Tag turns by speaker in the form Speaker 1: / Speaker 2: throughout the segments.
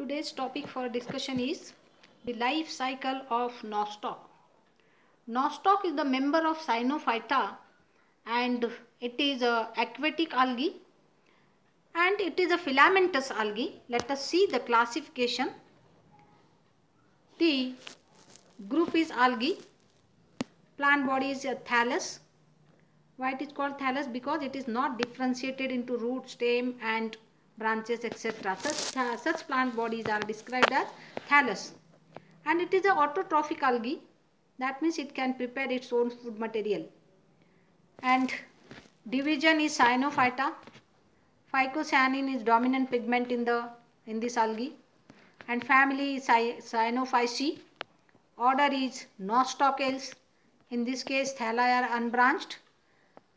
Speaker 1: Today's topic for discussion is the life cycle of nostoc. Nostoc is the member of Cyanophyta and it is a aquatic algae and it is a filamentous algae. Let us see the classification. The group is algae. Plant body is a thallus. Why it is called thallus? Because it is not differentiated into root, stem and branches, etc. Such plant bodies are described as thallus. And it is an autotrophic algae. That means it can prepare its own food material. And division is Cyanophyta. Phycocyanin is dominant pigment in this algae. And family is Cyanophyceae. Order is Nostocales. In this case, thalli are unbranched.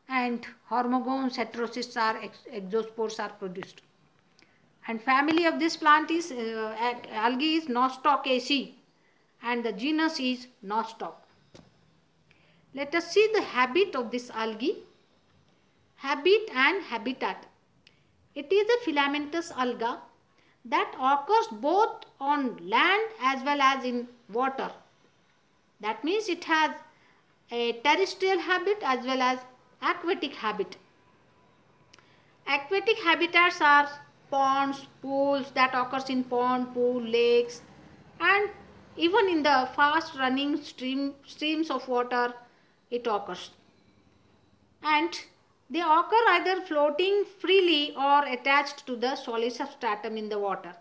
Speaker 1: And Hormogones, heterocysts are exospores are produced. And family of this plant is algae is Nostocaceae and the genus is Nostoc. Let us see the habit of this algae. Habit and habitat. It is a filamentous alga that occurs both on land as well as in water. That means it has a terrestrial habit as well as aquatic habit. Aquatic habitats are ponds, pools that occurs in pond, pool, lakes and even in the fast running streams of water it occurs. And they occur either floating freely or attached to the solid substratum in the water.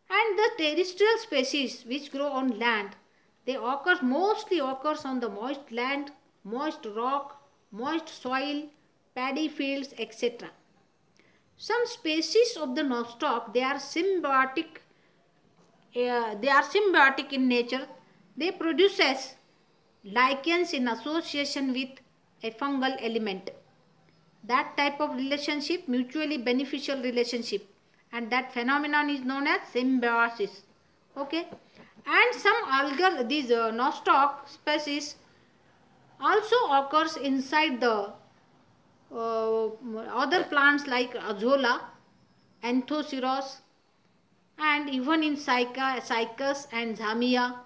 Speaker 1: And the terrestrial species which grow on land, they mostly occurs on the moist land, moist rock, moist soil, paddy fields, etc. Some species of the nostoc, they are symbiotic in nature. They produce lichens in association with a fungal element. That type of relationship, mutually beneficial relationship, and that phenomenon is known as symbiosis. Okay, and some algal, these nostoc species also occurs inside the other plants like Azolla, Anthoceros, and even in Cycas and Zamia.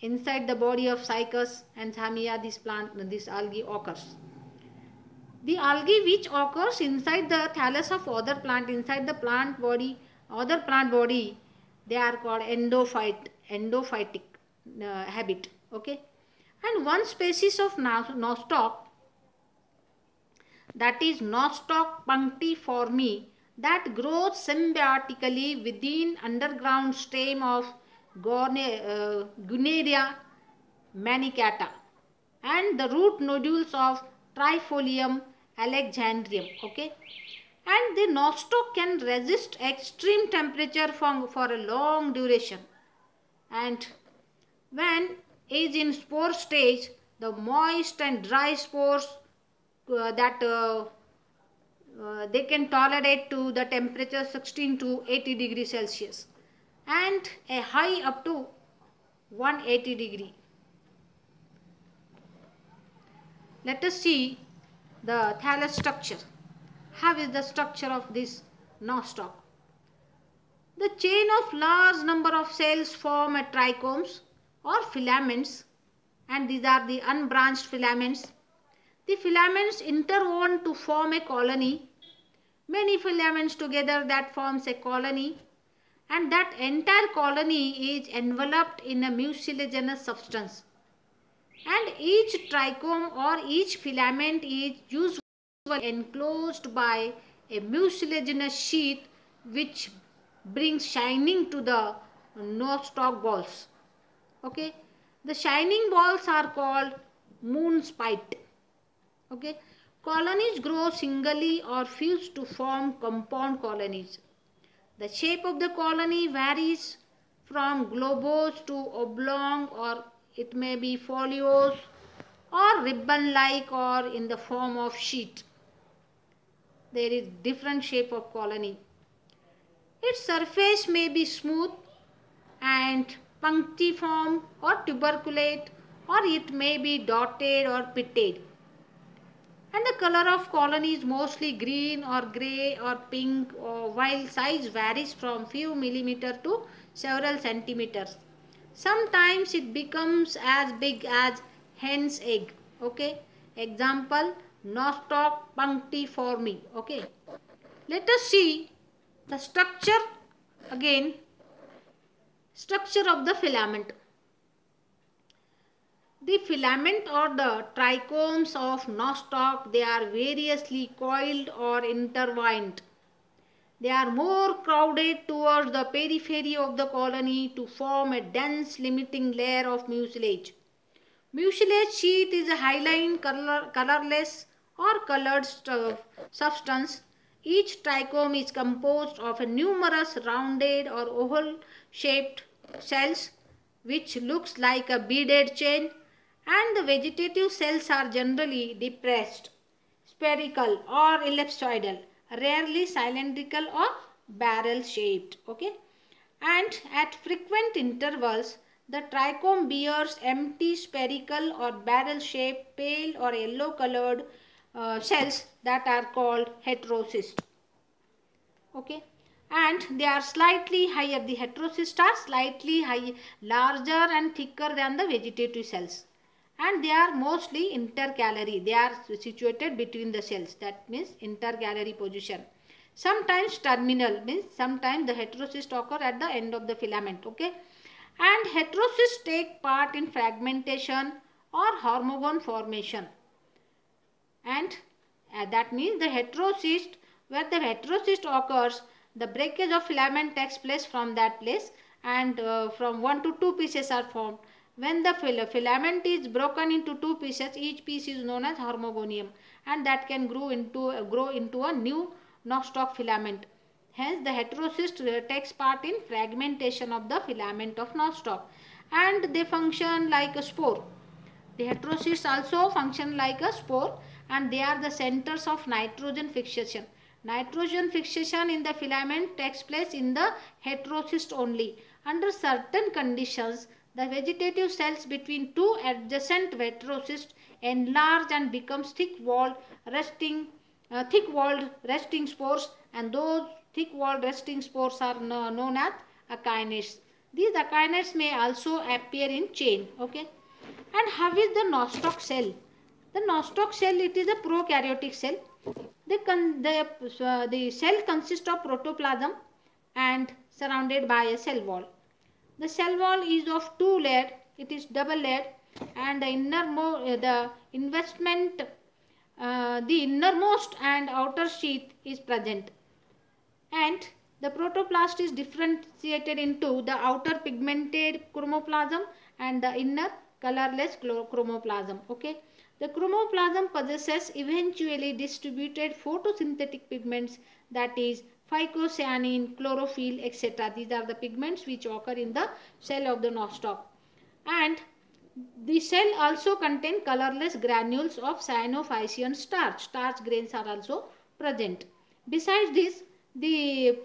Speaker 1: Inside the body of Cycas and Zamia, this algae occurs. The algae which occurs inside the thallus of other plant, inside the plant body, other plant body, they are called endophytic habit. Okay, and one species of nostoc, that is Nostoc punctiforme, that grows symbiotically within underground stem of Guneria manicata and the root nodules of Trifolium alexandrium. Okay, and the nostoc can resist extreme temperature for a long duration, and when is in spore stage, the moist and dry spores they can tolerate to the temperature 16 to 80 degrees Celsius and a high up to 180 degree. Let us see the thallus structure. How is the structure of this nostoc? The chain of large number of cells form a trichomes or filaments, and these are the unbranched filaments. The filaments interwoven to form a colony. Many filaments together that forms a colony, and that entire colony is enveloped in a mucilaginous substance. And each trichome or each filament is usually enclosed by a mucilaginous sheath which brings shining to the nostoc balls. Okay, the shining balls are called moon spite. Okay, colonies grow singly or fuse to form compound colonies. The shape of the colony varies from globose to oblong, or it may be foliose or ribbon-like or in the form of sheet. There is different shape of colony. Its surface may be smooth and punctiform or tuberculate, or it may be dotted or pitted. And the color of colony is mostly green or grey or pink, while size varies from few millimeter to several centimeters. Sometimes it becomes as big as hen's egg. Okay. Example, Nostoc punctiforme. Okay. Let us see the structure again. Structure of the filament. The filament or the trichomes of nostoc, they are variously coiled or intertwined. They are more crowded towards the periphery of the colony to form a dense limiting layer of mucilage. Mucilage sheath is a hyaline colorless or colored substance. Each trichome is composed of a numerous rounded or oval shaped cells which looks like a beaded chain, and the vegetative cells are generally depressed, spherical or ellipsoidal, rarely cylindrical or barrel shaped. Okay, and at frequent intervals the trichome bears empty spherical or barrel shaped pale or yellow colored cells that are called heterocysts. Okay, and they are slightly higher. The heterocysts are slightly high, larger and thicker than the vegetative cells, and they are mostly intercalary. They are situated between the cells, that means intercalary position. Sometimes terminal, means sometimes the heterocysts occur at the end of the filament. Okay, and heterocysts take part in fragmentation or hormone formation, and that means the heterocyst, where the heterocyst occurs, the breakage of filament takes place from that place, and from 1 to 2 pieces are formed. When the filament is broken into 2 pieces, each piece is known as hormogonium, and that can grow into a new nostoc filament. Hence the heterocyst takes part in fragmentation of the filament of nostoc, and they function like a spore. The heterocysts also function like a spore, and they are the centers of nitrogen fixation. Nitrogen fixation in the filament takes place in the heterocyst only. Under certain conditions, the vegetative cells between two adjacent heterocysts enlarge and becomes thick-walled resting spores, and those thick-walled resting spores are known as akinets. These akinets may also appear in chain. Okay. And how is the nostoc cell? The nostoc cell, it is a prokaryotic cell. The cell consists of protoplasm and surrounded by a cell wall. The cell wall is of 2 layered. It is double layered, and the innermost and outer sheath is present. And the protoplast is differentiated into the outer pigmented chromoplasm and the inner colorless chromoplasm. Okay, the chromoplasm possesses eventually distributed photosynthetic pigments, that is phycocyanin, chlorophyll, etc. These are the pigments which occur in the cell of the nostoc. And the cell also contains colorless granules of cyanophycean starch. Starch grains are also present. Besides this, the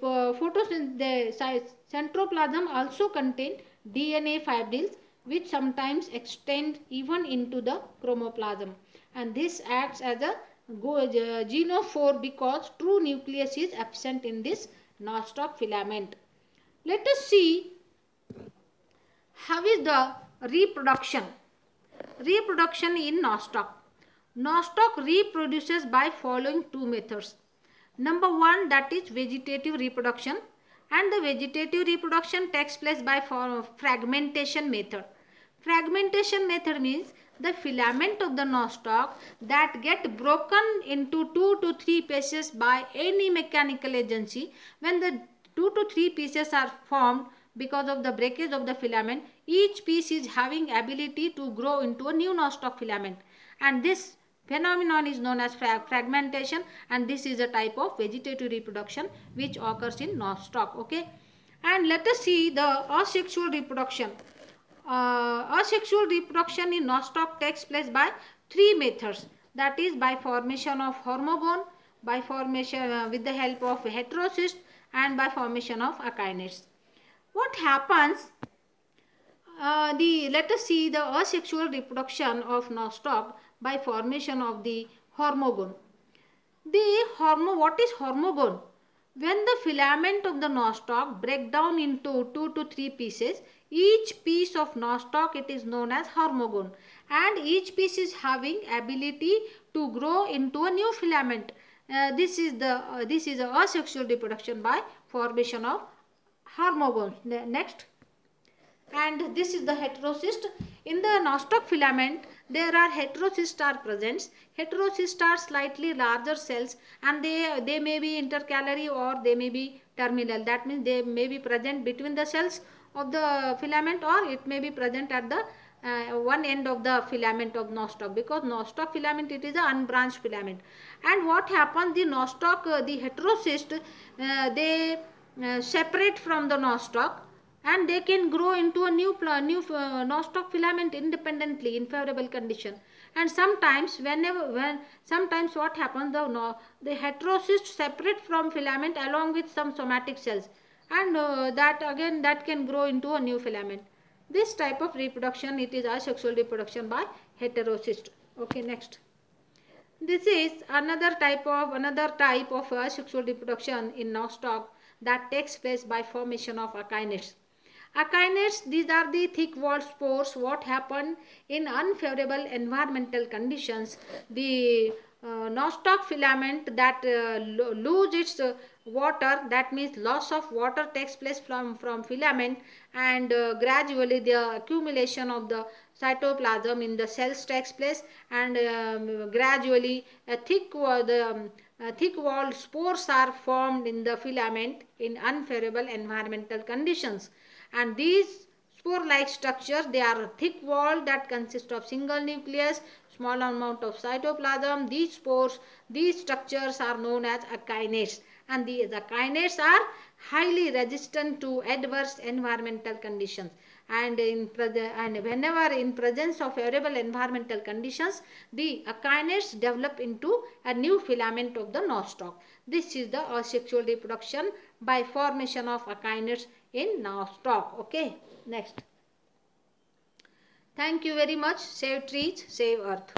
Speaker 1: centroplasm also contains DNA fibrils, which sometimes extend even into the chromoplasm, and this acts as a genophore because true nucleus is absent in this nostoc filament. Let us see how is the reproduction. Reproduction in nostoc. Nostoc reproduces by following 2 methods. Number 1, that is vegetative reproduction, and the vegetative reproduction takes place by fragmentation method. Fragmentation method means the filament of the nostoc that get broken into 2 to 3 pieces by any mechanical agency. When the 2 to 3 pieces are formed because of the breakage of the filament, each piece is having ability to grow into a new nostoc filament, and this phenomenon is known as fragmentation, and this is a type of vegetative reproduction which occurs in nostoc. Okay, and let us see the asexual reproduction. Asexual reproduction in nostoc takes place by 3 methods, that is by formation of hormone, by formation with the help of heterocyst, and by formation of akinets. What happens? Let us see the asexual reproduction of nostoc by formation of the hormone. What is hormone? When the filament of the nostoc break down into 2 to 3 pieces, each piece of nostoc it is known as hormone, and each piece is having ability to grow into a new filament. This is a asexual reproduction by formation of hormones. Next. And this is the heterocyst. In the nostoc filament, there are heterocysts are present. Heterocysts are slightly larger cells, and they may be intercalary or they may be terminal. That means they may be present between the cells of the filament, or it may be present at the one end of the filament of nostoc, because nostoc filament it is an unbranched filament. And what happens, the nostoc, the heterocyst, they separate from the nostoc, and they can grow into a new nostoc filament independently in favorable condition. And sometimes sometimes what happens, the heterocyst separate from filament along with some somatic cells, and that can grow into a new filament. This type of reproduction, it is asexual reproduction by heterocyst. Okay, next. This is another type of asexual reproduction in nostoc that takes place by formation of akinets. Akinets, these are the thick-walled spores. What happened in unfavorable environmental conditions, the nostoc filament that lose its water, that means loss of water takes place from filament, and gradually the accumulation of the cytoplasm in the cells takes place, and gradually a thick-walled spores are formed in the filament in unfavorable environmental conditions. And these spore-like structures, they are thick-walled, that consist of single nucleus, small amount of cytoplasm. These structures are known as akinets, and these akinets are highly resistant to adverse environmental conditions. And whenever in presence of favorable environmental conditions, the akinets develop into a new filament of the nostoc. This is the asexual reproduction by formation of akinets in nostoc. Okay, next. Thank you very much. Save trees, save earth.